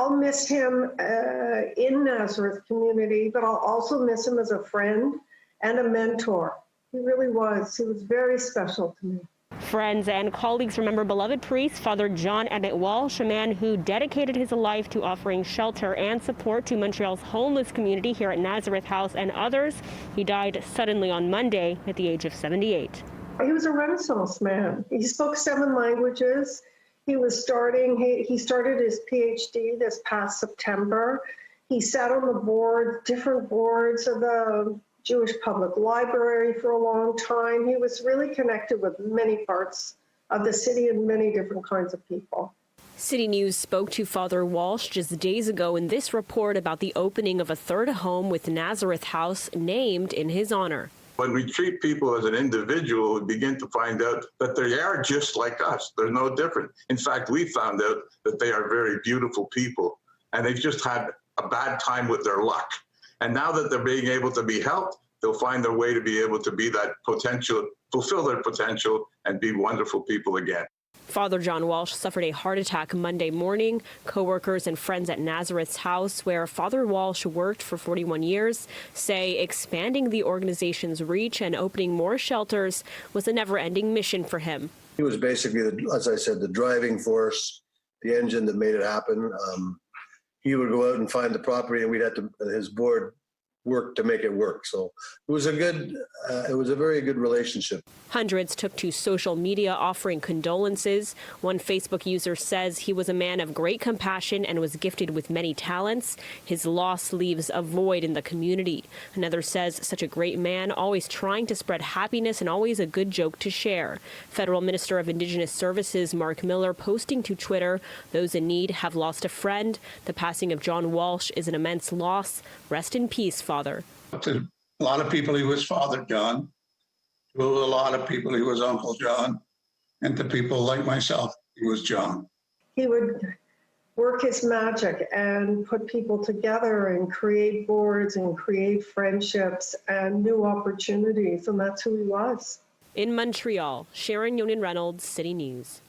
I'll miss him in Nazareth community, but I'll also miss him as a friend and a mentor. He really was. He was very special to me. Friends and colleagues remember beloved priest Father John Emmett Walsh, a man who dedicated his life to offering shelter and support to Montreal's homeless community here at Nazareth House and others. He died suddenly on Monday at the age of 78. He was a Renaissance man. He spoke 7 languages. He started his PhD this past September. He sat on the board, different boards of the Jewish Public Library for a long time. He was really connected with many parts of the city and many different kinds of people. City News spoke to Father Walsh just days ago in this report about the opening of a third home with Nazareth House named in his honor. When we treat people as an individual, we begin to find out that they are just like us. They're no different. In fact, we found out that they are very beautiful people, and they've just had a bad time with their luck. And now that they're being able to be helped, they'll find their way to be able to be that potential, fulfill their potential, and be wonderful people again. Father John Walsh suffered a heart attack Monday morning. Co-workers and friends at Nazareth's House, where Father Walsh worked for 41 years, say expanding the organization's reach and opening more shelters was a never-ending mission for him. He was basically, as I said, the driving force, the engine that made it happen. He would go out and find the property, and we'd have to, his board work to make it work. So it was a very good relationship. Hundreds took to social media offering condolences. One Facebook user says he was a man of great compassion and was gifted with many talents. His loss leaves a void in the community. Another says such a great man, always trying to spread happiness and always a good joke to share. Federal Minister of Indigenous Services Mark Miller posting to Twitter, "Those in need have lost a friend. The passing of John Walsh is an immense loss. Rest in peace, Father." To a lot of people, he was Father John. To a lot of people, he was Uncle John. And to people like myself, he was John. He would work his magic and put people together and create boards and create friendships and new opportunities, and that's who he was. In Montreal, Sharon Yonan Reynolds, City News.